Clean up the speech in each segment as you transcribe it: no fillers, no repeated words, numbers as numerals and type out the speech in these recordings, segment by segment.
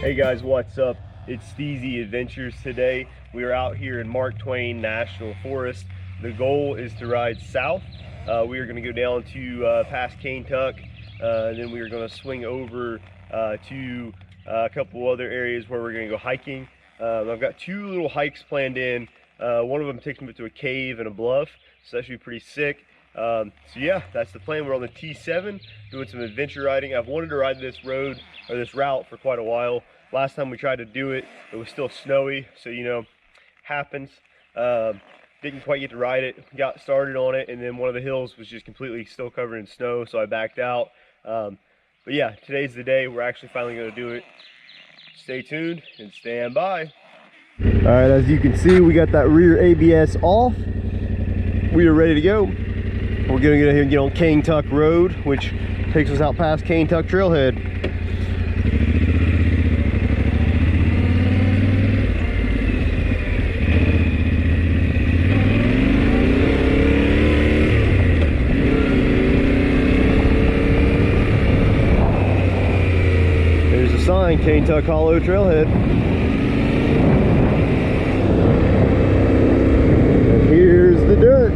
Hey guys, what's up? It's Steezy Adventures. Today we are out here in Mark Twain National Forest. The goal is to ride south. We are going to go down to past Cane Tuck, then we are going to swing over to a couple other areas where we're going to go hiking. I've got two little hikes planned in. One of them takes me to a cave and a bluff, so that should be pretty sick. So yeah, that's the plan. We're on the T7 doing some adventure riding. I've wanted to ride this road or this route for quite a while. Last time we tried to do it, it was still snowy, so you know, happens. Didn't quite get to ride it. Got started on it, and then one of the hills was just completely still covered in snow, so I backed out. But yeah, today's the day. We're actually finally going to do it. Stay tuned and stand by. All right, as you can see, we got that rear ABS off. We are ready to go. We're gonna get here and get on Cane Tuck Road, which takes us out past Cane Tuck Trailhead. There's a sign, Cane Tuck Hollow Trailhead. And here's the dirt.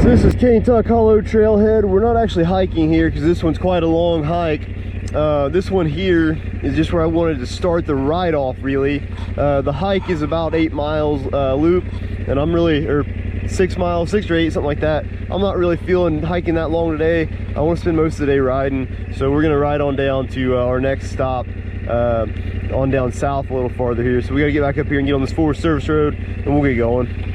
This is Cane Tuck Hollow Trailhead. We're not actually hiking here because this one's quite a long hike. This one here is just where I wanted to start the ride off, really. The hike is about 8 miles loop, and I'm really, or 6 miles, 6 or 8, something like that. I'm not really feeling hiking that long today. I want to spend most of the day riding, so we're gonna ride on down to our next stop, on down south a little farther here. So we gotta get back up here and get on this Forest Service Road, and we'll get going.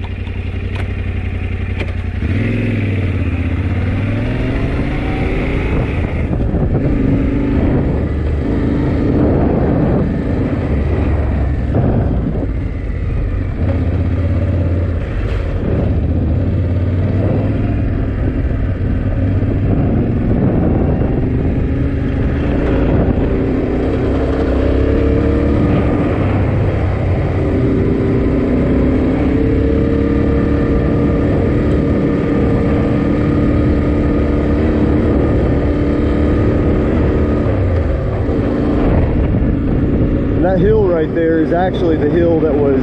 That hill right there is actually the hill that was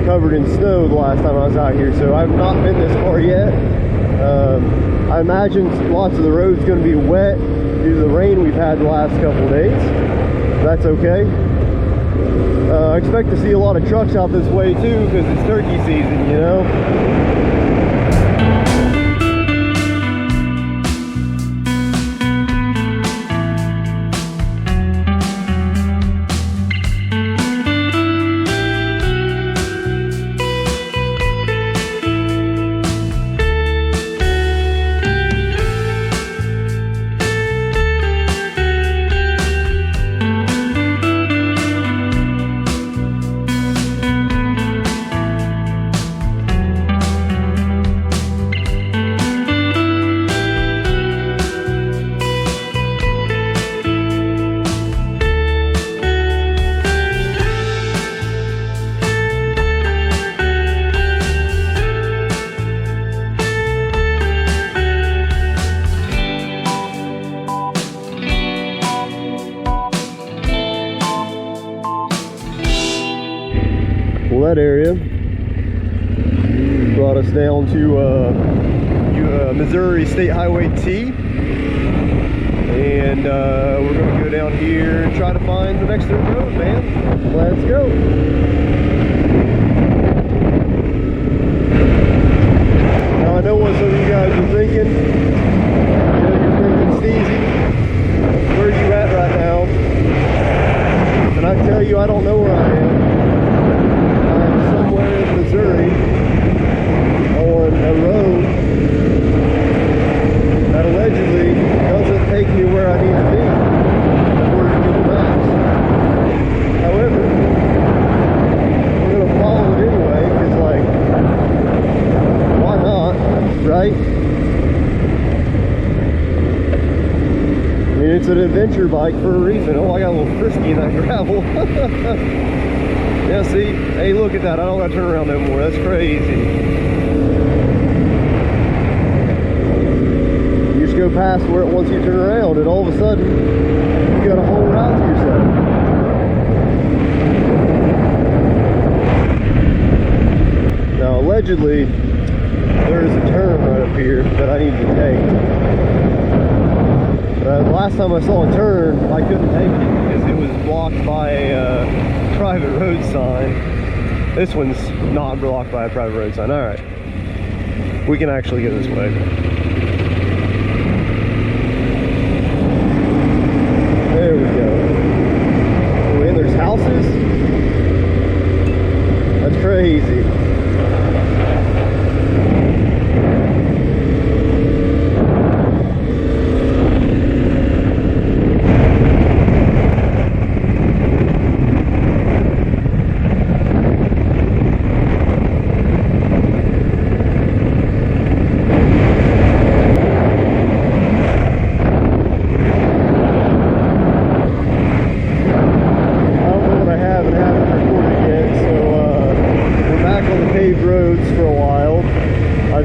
covered in snow the last time I was out here, so I've not been this far yet. I imagine lots of the road's going to be wet due to the rain we've had the last couple of days. That's okay. I expect to see a lot of trucks out this way too because it's turkey season, you know. That area brought us down to Missouri State Highway T, and we're going to go down here and try to find the next dirt road, man. Let's go. Now I know what some of you guys are thinking. You're thinking, Steezy, where are you at right now? And I tell you, I don't know where I am. Somewhere in Missouri on a road that allegedly doesn't take me where I need to be according to Google Maps. However, an adventure bike for a reason. Oh, I got a little frisky in that gravel. Yeah, see? Hey, look at that. I don't got to turn around no more. That's crazy. You just go past where it wants you to turn around, and all of a sudden, you got a whole route to yourself. Now, allegedly, there is a turn right up here that I need to take. The last time I saw a turn, I couldn't take it because it was blocked by a private road sign. This one's not blocked by a private road sign. All right, we can actually go this way. There we go. Oh, and there's houses. That's crazy.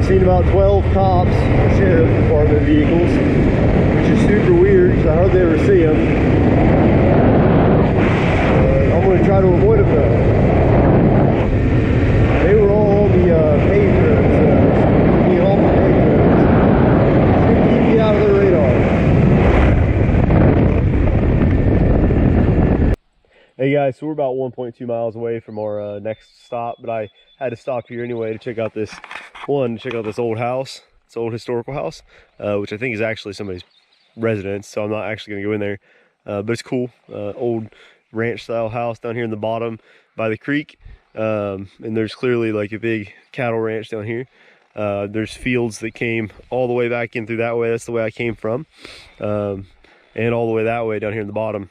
Seen about 12 cops, sheriff department vehicles, which is super weird because I hardly ever see them. I'm going to try to avoid them though. They were all on the paved roads, off the paved roads. Keep me out of their radar. Hey guys, so we're about 1.2 miles away from our next stop, but I had to stop here anyway to check out this old house. It's an old historical house, which I think is actually somebody's residence, so I'm not actually going to go in there, but it's cool. Old ranch style house down here in the bottom by the creek, and there's clearly like a big cattle ranch down here. There's fields that came all the way back in through that way. That's the way I came from, and all the way that way down here in the bottom.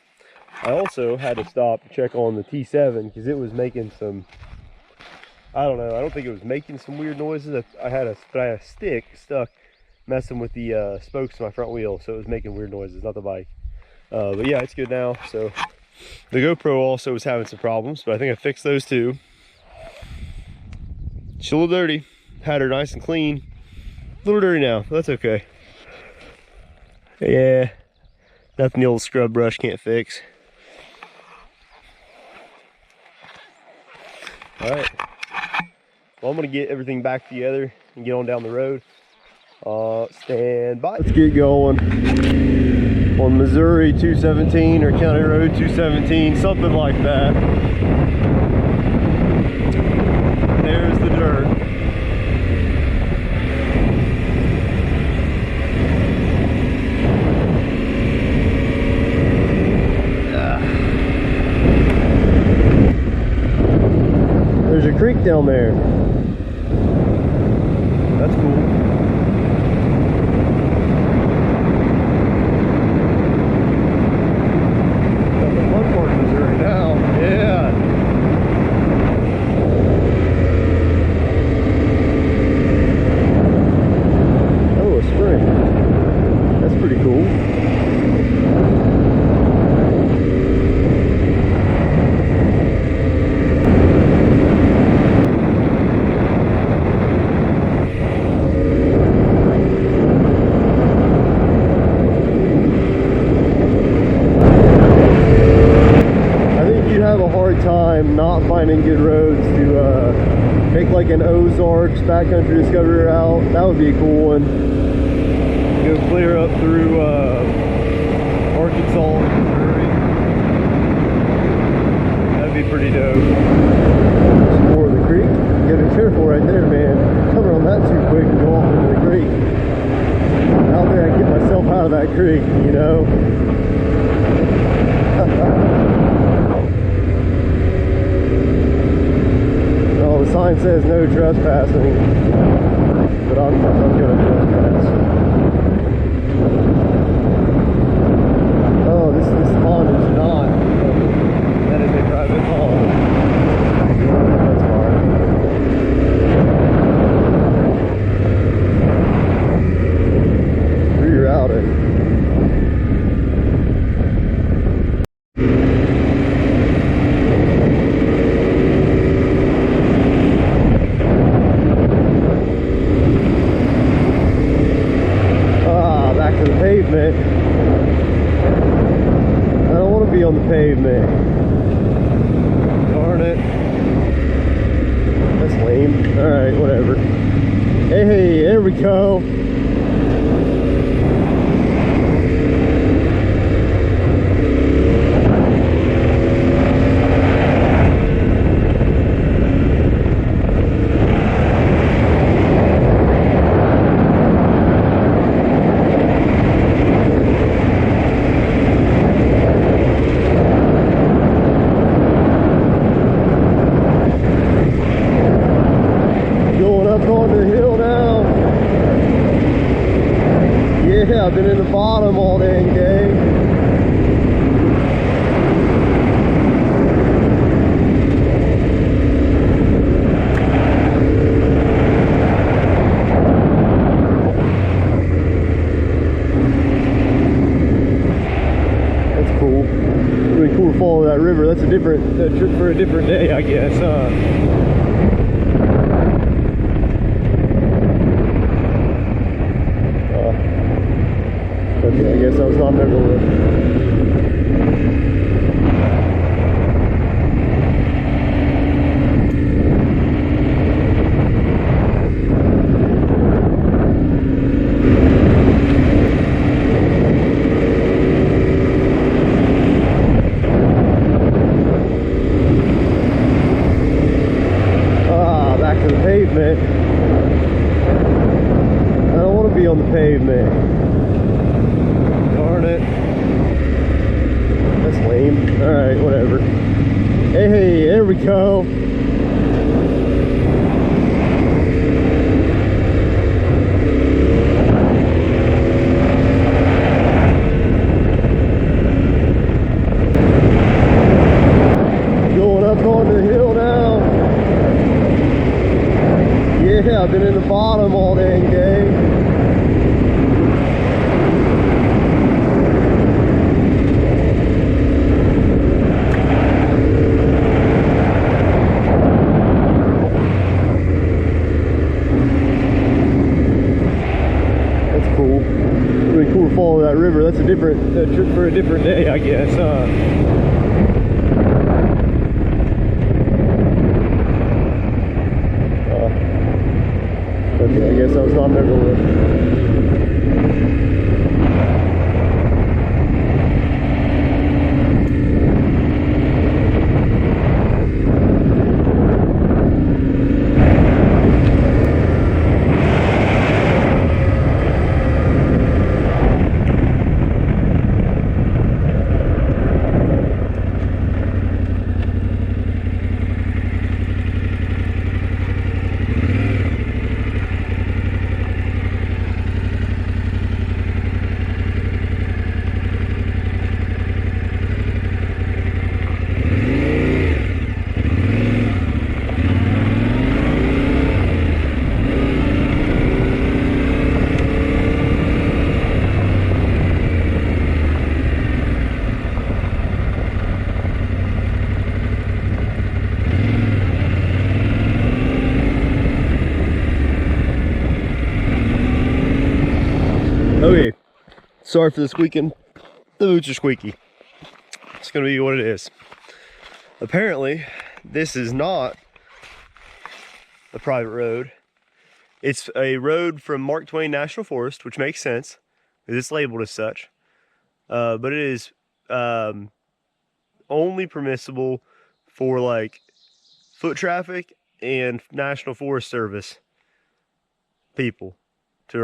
I also had to stop to check on the T7 because it was making some, I don't know, I don't think it was making some weird noises. I had a stick stuck messing with the spokes of my front wheel, so it was making weird noises, not the bike. But yeah, it's good now. So the GoPro also was having some problems, but I think I fixed those too. She's a little dirty. Had her nice and clean. A little dirty now, but that's okay. Yeah, nothing the old scrub brush can't fix. All right. Well, I'm gonna get everything back together and get on down the road. Stand by. Let's get going on Missouri 217 or County Road 217, something like that. There's the dirt. There's a creek down there. That's cool. Got the fun part of Missouri now. Yeah. Oh, a spring. That's pretty cool. Time not finding good roads to take like an Ozarks backcountry discovery route. That would be a cool one. Go clear up through Arkansas, Missouri. That'd be pretty dope. Some more of the creek. You gotta be careful right there, man. Coming on that too quick and go off into the creek. How did I get myself out of that creek, you know? The sign says no trespassing, but I'm gonna trespass. Oh, this pond is not. That is a private pond. That's fine. Rerouting. lame. Alright, whatever. Hey, there we go. I've been in the bottom all dang day. That's cool. Really cool to follow that river. That's a different trip for a different day, I guess, huh? Okay, I guess I was not there to look. Ah, back to the pavement. I don't want to be on the pavement. Darn it. That's lame. Alright, whatever. Hey, there we go. Going up on the hill now. Yeah, I've been in the bottom all dang day. Follow that river. That's a different trip for a different day, I guess, huh? Okay, I guess I was not there to look. Okay, sorry for the squeaking. The boots are squeaky. It's gonna be what it is. Apparently, this is not a private road. It's a road from Mark Twain National Forest, which makes sense, because it's labeled as such. But it is only permissible for like foot traffic and National Forest Service people to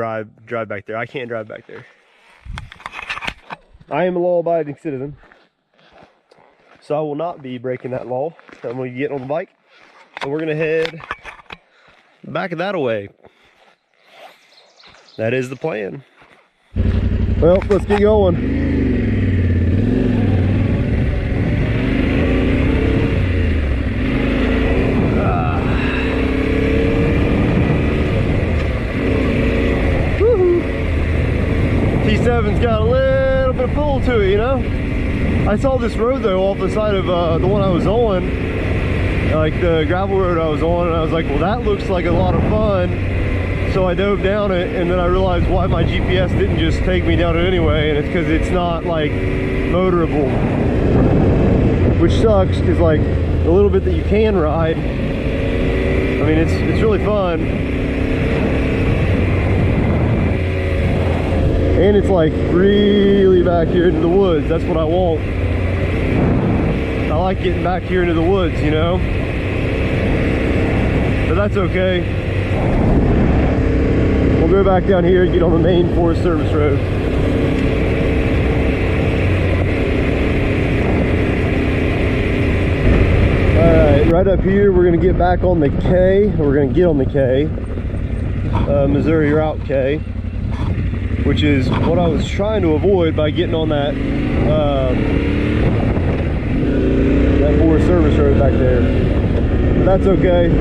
drive back there. I can't drive back there. I am a law-abiding citizen, so I will not be breaking that law. I'm going to get on the bike, and we're going to head back that away. That is the plan. Well, let's get going. T7's got a little bit of pull to it, you know? I saw this road though off the side of the one I was on, like the gravel road I was on, and I was like, well, that looks like a lot of fun. So I dove down it, and then I realized why my GPS didn't just take me down it anyway, and it's because it's not like motorable, which sucks, because like the little bit that you can ride, I mean, mean, it's really fun. And it's like really back here into the woods. That's what I want. I like getting back here into the woods, you know? But that's okay. We'll go back down here and get on the main Forest Service road. Alright, right up here we're going to get back on the K. We're going to get on the K. Missouri Route K. Which is what I was trying to avoid by getting on that that Forest Service road back there. But that's okay.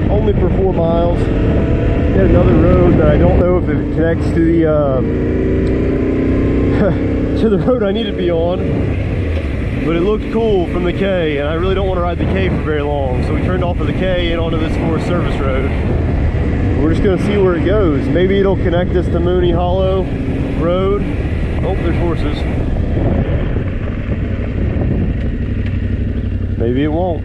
Only for 4 miles. Got another road that I don't know if it connects to the to the road I need to be on. But it looked cool from the K, and I really don't want to ride the K for very long. So we turned off of the K and onto this Forest Service road. We're just going to see where it goes. Maybe it'll connect us to Mooney Hollow Road. Oh, there's horses. Maybe it won't.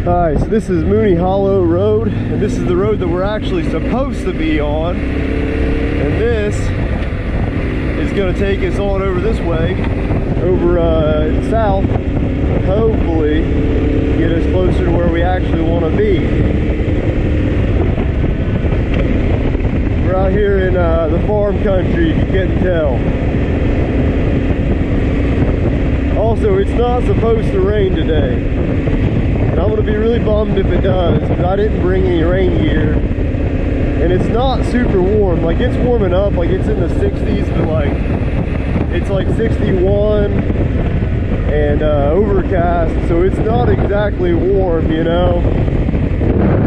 Alright, so this is Mooney Hollow Road, and this is the road that we're actually supposed to be on. And this is going to take us on over this way, over south, hopefully get us closer to where we actually want to be. We're out here in the farm country, if you can't tell. Also, it's not supposed to rain today. And I'm going to be really bummed if it does, because I didn't bring any rain gear. And it's not super warm. Like, it's warming up, like it's in the 60s, but like, it's like 61 and overcast, so it's not exactly warm, you know?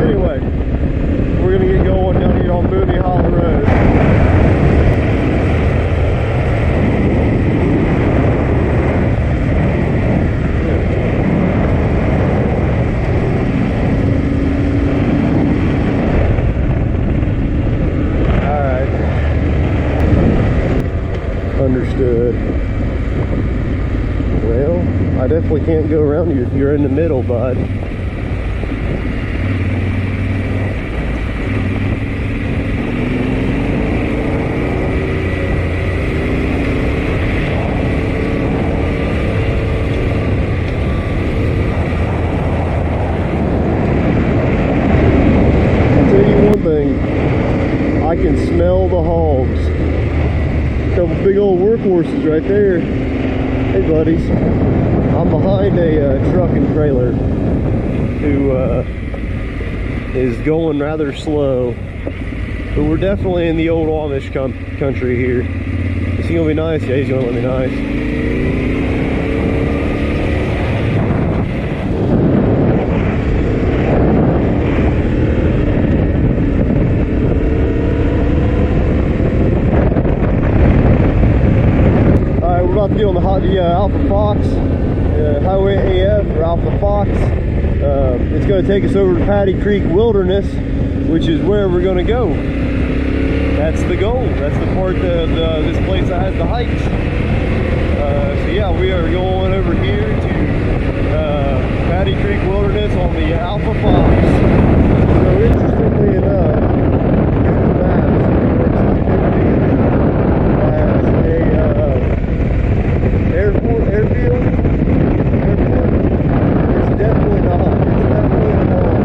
Anyway, we're going to get going down here on Mooney Hollow Road. Understood. Well, I definitely can't go around you if you're in the middle, bud. I'll tell you one thing. I can smell the hogs. Couple big old workhorses right there. Hey buddies, I'm behind a truck and trailer who is going rather slow, but we're definitely in the old Amish country here. Is he gonna be nice? Yeah, he's gonna let me nice. About to be on the Alpha Fox, Highway AF or Alpha Fox. It's going to take us over to Paddy Creek Wilderness, which is where we're going to go. That's the goal. That's the part of this place that has the hikes. So yeah, we are going over here to Paddy Creek Wilderness on the Alpha Fox. So interestingly enough, airfield? It's definitely not. It's definitely not.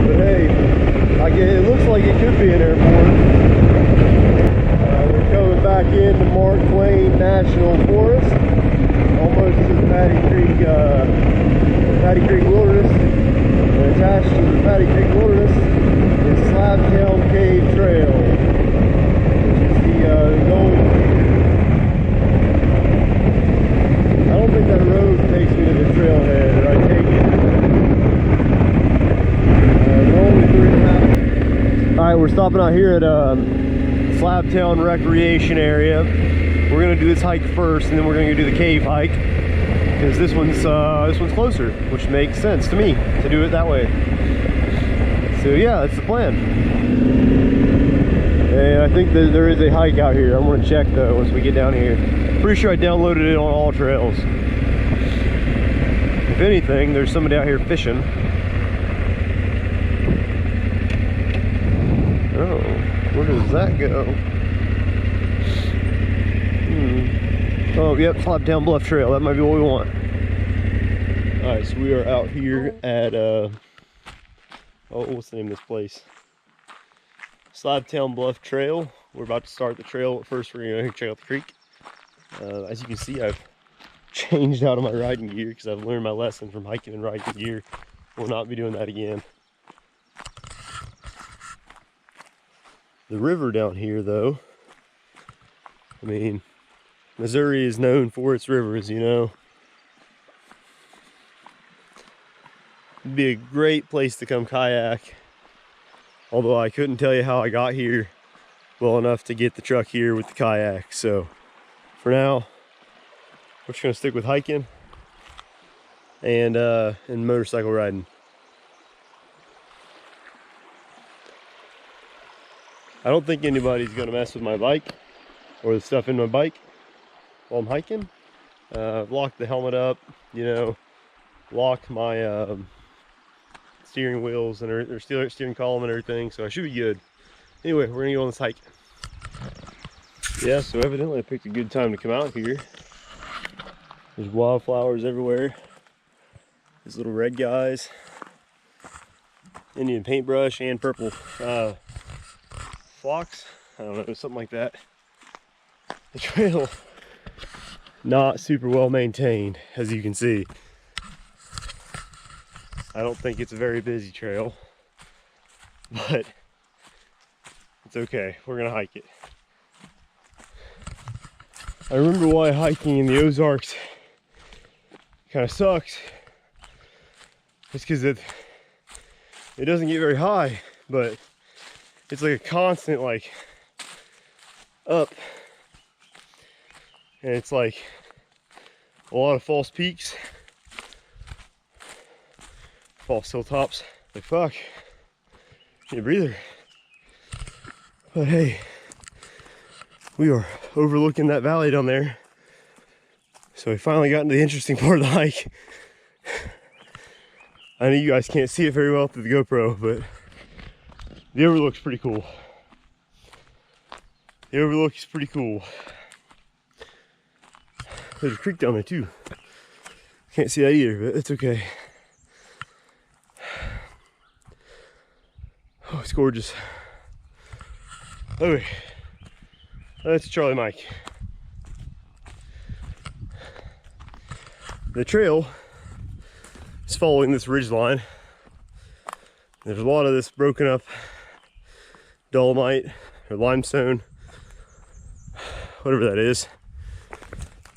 But hey, it looks like it could be an airport. We're coming back into Mark Twain National Forest, almost to the Paddy Creek Wilderness. And attached to the Paddy Creek Wilderness is Slabtown Cave Trail, which is the goal. I don't think that road takes me to the trailhead, or I take it. We're only 3.5. Alright, we're stopping out here at Slabtown Recreation Area. we're gonna do this hike first, and then we're gonna go do the cave hike, because this one's closer, which makes sense to me to do it that way. So yeah, that's the plan. And I think that there is a hike out here. I'm gonna check though once we get down here. Pretty sure I downloaded it on all trails. If anything, there's somebody out here fishing. Oh, where does that go? Oh, yep, Slabtown Bluff Trail. That might be what we want. All right, so we are out here at oh, what's the name of this place? Slabtown Bluff Trail. We're about to start the trail. First, we're gonna check out the creek. As you can see, I've changed out of my riding gear because I've learned my lesson from hiking and riding gear. Will not be doing that again. The river down here, though, I mean, Missouri is known for its rivers, you know. It'd be a great place to come kayak. Although I couldn't tell you how I got here well enough to get the truck here with the kayak. So for now, we're just gonna stick with hiking and motorcycle riding. I don't think anybody's gonna mess with my bike or the stuff in my bike while I'm hiking. I've locked the helmet up, you know, locked my steering wheels and their steering column and everything, so I should be good. Anyway, we're gonna go on this hike. Yeah, so evidently I picked a good time to come out here. There's wildflowers everywhere. These little red guys, Indian paintbrush, and purple phlox. I don't know, something like that. The trail, not super well maintained, as you can see. I don't think it's a very busy trail, but it's okay. We're gonna hike it. I remember why hiking in the Ozarks kind of sucks. It's because it doesn't get very high, but it's like a constant like up, and it's like a lot of false peaks, false hilltops. Like fuck, need a breather. But hey, we are overlooking that valley down there, so we finally got into the interesting part of the hike. I know you guys can't see it very well through the GoPro, but the overlook's pretty cool. The overlook is pretty cool. There's a creek down there too. Can't see that either, but it's okay. Oh, it's gorgeous. Okay, that's Charlie Mike. The trail is following this ridge line. There's a lot of this broken up dolomite or limestone, whatever that is.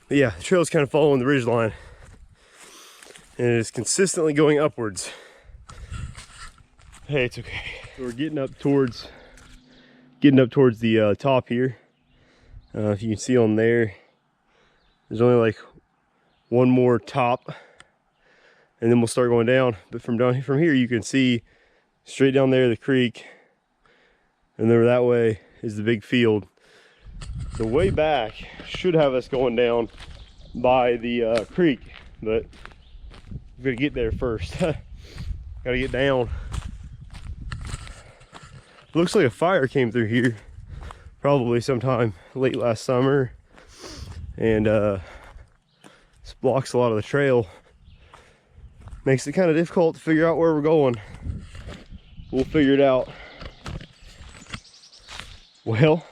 But yeah, the trail is kind of following the ridge line, and it is consistently going upwards. Hey, it's okay. So we're getting up towards the top here. If you can see on there, there's only like one more top, and then we'll start going down. But from here, you can see straight down there the creek, and then that way is the big field. The way back should have us going down by the creek, but we're gonna get there first. Gotta get down. Looks like a fire came through here probably sometime late last summer, and this blocks a lot of the trail. Makes it kind of difficult to figure out where we're going. We'll figure it out. Well,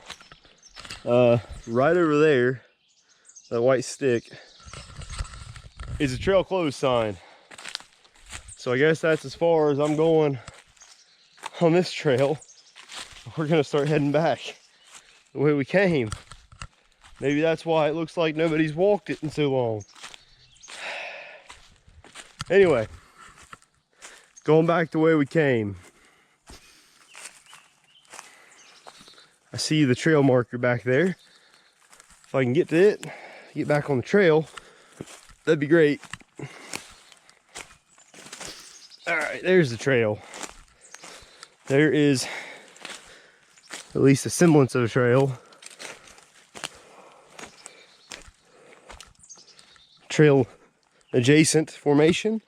right over there, that white stick, is a trail closed sign. So I guess that's as far as I'm going on this trail. We're gonna start heading back the way we came. Maybe that's why it looks like nobody's walked it in so long. Anyway, going back the way we came. I see the trail marker back there. if I can get to it, get back on the trail, that'd be great. All right, there's the trail. There is at least a semblance of a trail. Trail adjacent formation.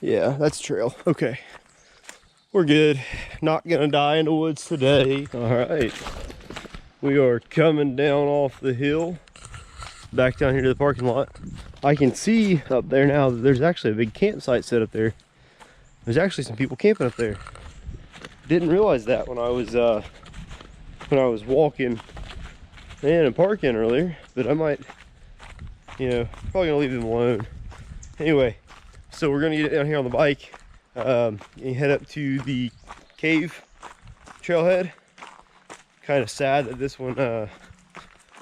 Yeah, that's trail. Okay, we're good. Not gonna die in the woods today. All right, we are coming down off the hill, back down here to the parking lot. I can see up there now that there's actually a big campsite set up there. There's actually some people camping up there. Didn't realize that when I was walking and parking earlier, but I might, you know, probably gonna leave them alone. Anyway, so we're gonna get down here on the bike and head up to the cave trailhead. Kind of sad that this one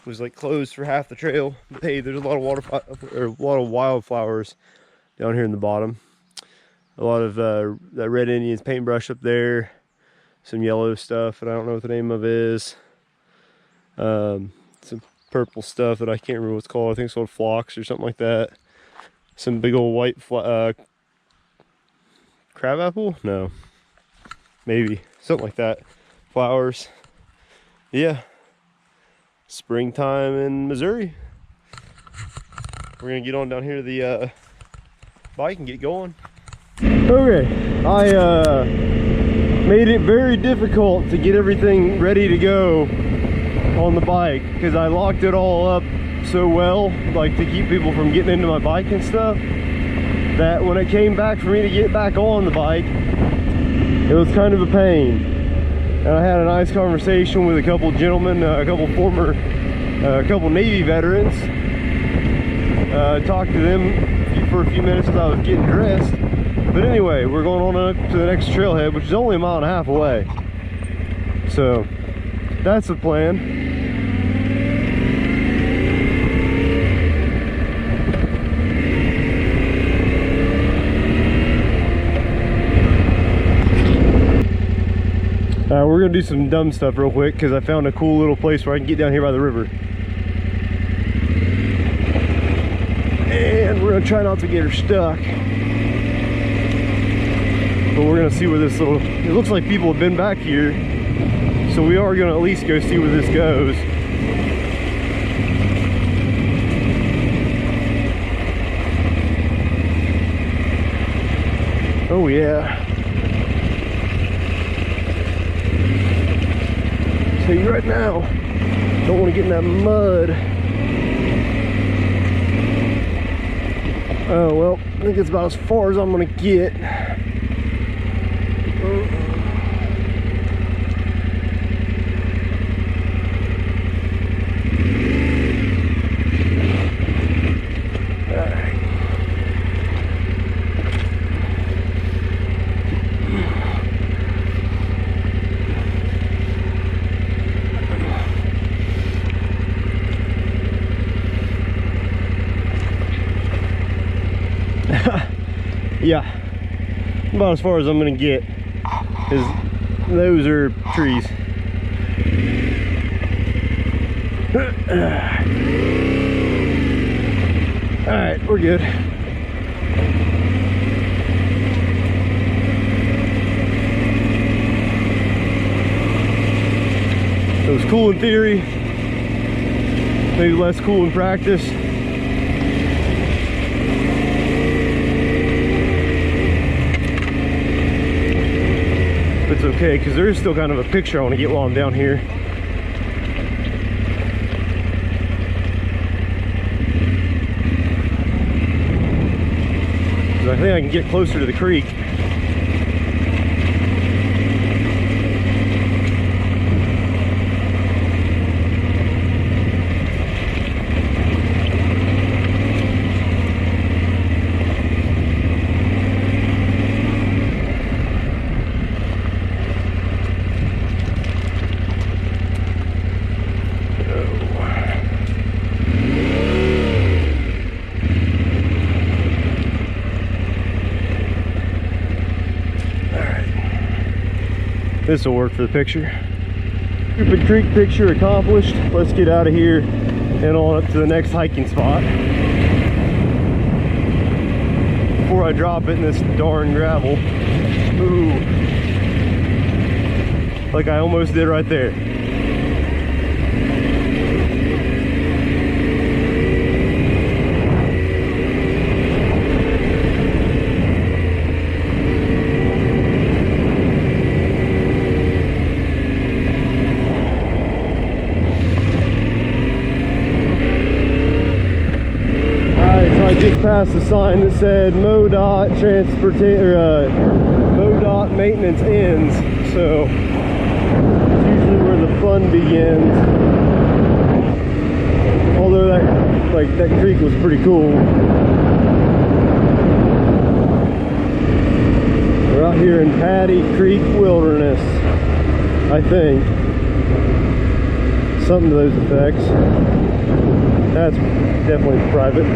was like closed for half the trail, but hey, there's a lot of wildflowers down here in the bottom. A lot of that Red Indian's paintbrush up there, some yellow stuff that I don't know what the name of is, some purple stuff that I can't remember what it's called. I think it's called phlox or something like that. Some big old white crabapple? No, maybe something like that. Flowers. Yeah, springtime in Missouri. We're gonna get on down here to the bike and get going. Okay, I made it very difficult to get everything ready to go on the bike because I locked it all up so well, like to keep people from getting into my bike and stuff, that when it came back for me to get back on the bike, it was kind of a pain. And I had a nice conversation with a couple gentlemen, a couple Navy veterans. Talked to them for a few minutes as I was getting dressed. But anyway, we're going on up to the next trailhead, which is only a mile and a half away. So that's the plan. We're gonna do some dumb stuff real quick because I found a cool little place where I can get down here by the river. And we're gonna try not to get her stuck. But we're gonna see where this little, it looks like people have been back here. So we are gonna at least go see where this goes. Oh yeah. Tell you right now, don't want to get in that mud. Oh well, I think it's about as far as I'm gonna get. Yeah, about as far as I'm gonna get, because those are trees. All right, we're good. It was cool in theory, maybe less cool in practice. It's okay, because there is still kind of a picture I want to get while I'm down here. Because I think I can get closer to the creek. This will work for the picture. Stupid creek picture accomplished. Let's get out of here and on up to the next hiking spot before I drop it in this darn gravel. Ooh. Like I almost did right there. Just past the sign that said MoDOT MoDOT maintenance ends, so it's usually where the fun begins. Although that creek was pretty cool. We're out here in Paddy Creek Wilderness, I think. Something to those effects. That's definitely private.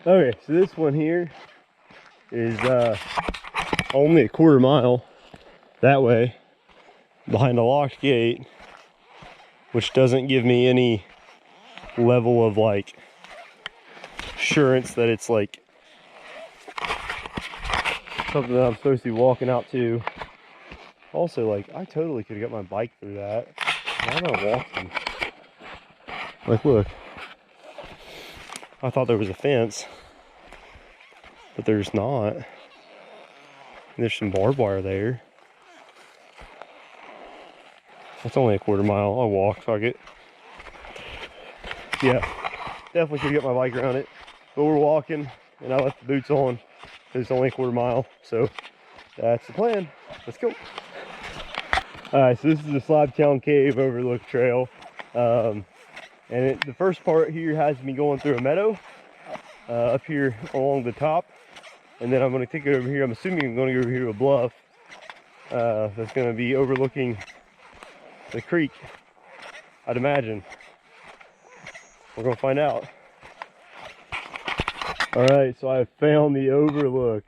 Okay, so this one here is only a quarter mile that way behind a locked gate, which doesn't give me any level of like assurance that it's like something that I'm supposed to be walking out to. Also, like, I totally could have got my bike through that. Why am I walking? Like, look. I thought there was a fence, but there's not. There's some barbed wire there. That's only a quarter mile. I'll walk, fuck it. Yeah, definitely could get my bike around it. But we're walking, and I left the boots on. It's only a quarter mile, so that's the plan. Let's go. Alright, so this is the Slabtown Cave Overlook Trail. And the first part here has me going through a meadow up here along the top, and then I'm going to take it over here. I'm assuming I'm going to go over here to a bluff that's going to be overlooking the creek, I'd imagine. We're going to find out. Alright, so I found the overlook.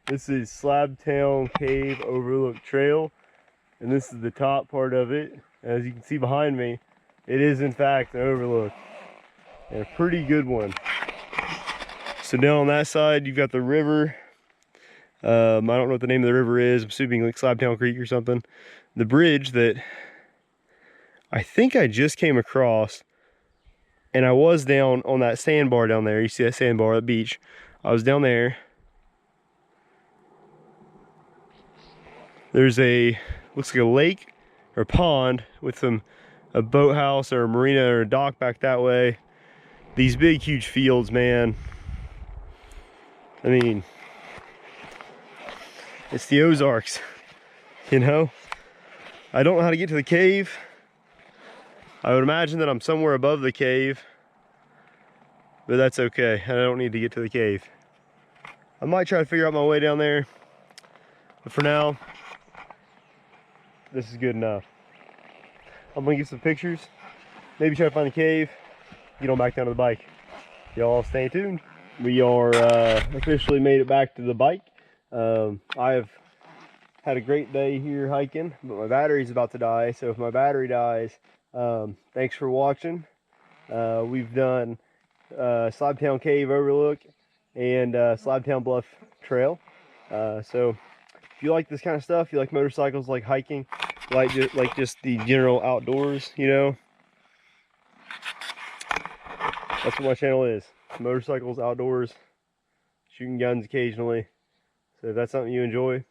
This is Slabtown Cave Overlook Trail, and this is the top part of it. As you can see behind me, it is in fact an overlook, and a pretty good one. So down on that side, you've got the river. I don't know what the name of the river is. I'm assuming like Slabtown Creek or something. The bridge that I think I just came across, and I was down on that sandbar down there. You see that sandbar at the beach? I was down there. There's looks like a lake or pond with a boathouse or a marina or a dock back that way. These big huge fields, man. I mean, it's the Ozarks, you know? I don't know how to get to the cave. I would imagine that I'm somewhere above the cave, but that's okay. I don't need to get to the cave. I might try to figure out my way down there, but for now, this is good enough. I'm gonna get some pictures, maybe try to find a cave, get on back down to the bike. Y'all stay tuned. We are officially made it back to the bike. I have had a great day here hiking, but my battery's about to die. So if my battery dies, thanks for watching. We've done Slabtown Cave Overlook and Slabtown Bluff Trail. So if you like this kind of stuff, you like motorcycles, like hiking, like just the general outdoors, you know, that's what my channel is. Motorcycles, outdoors, shooting guns occasionally. So if that's something you enjoy,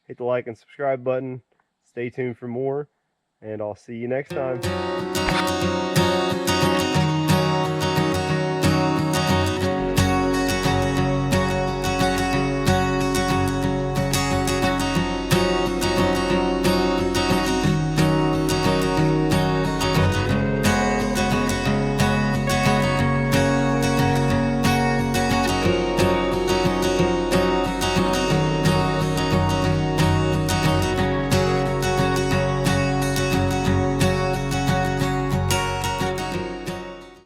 hit the like and subscribe button. Stay tuned for more, and I'll see you next time.